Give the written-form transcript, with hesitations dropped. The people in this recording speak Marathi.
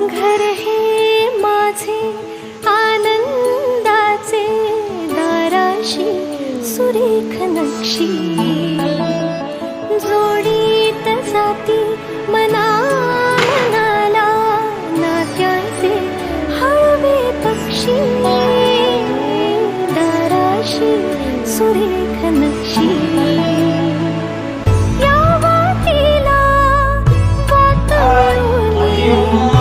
घर हे माझे आनंदाचे, दाराशी सुरेख नक्षी जोडीत जाती मना मनाला, नात्याचे हळवे पक्षी दाराशी सुरेख नक्षी. या वाटेला वातावरून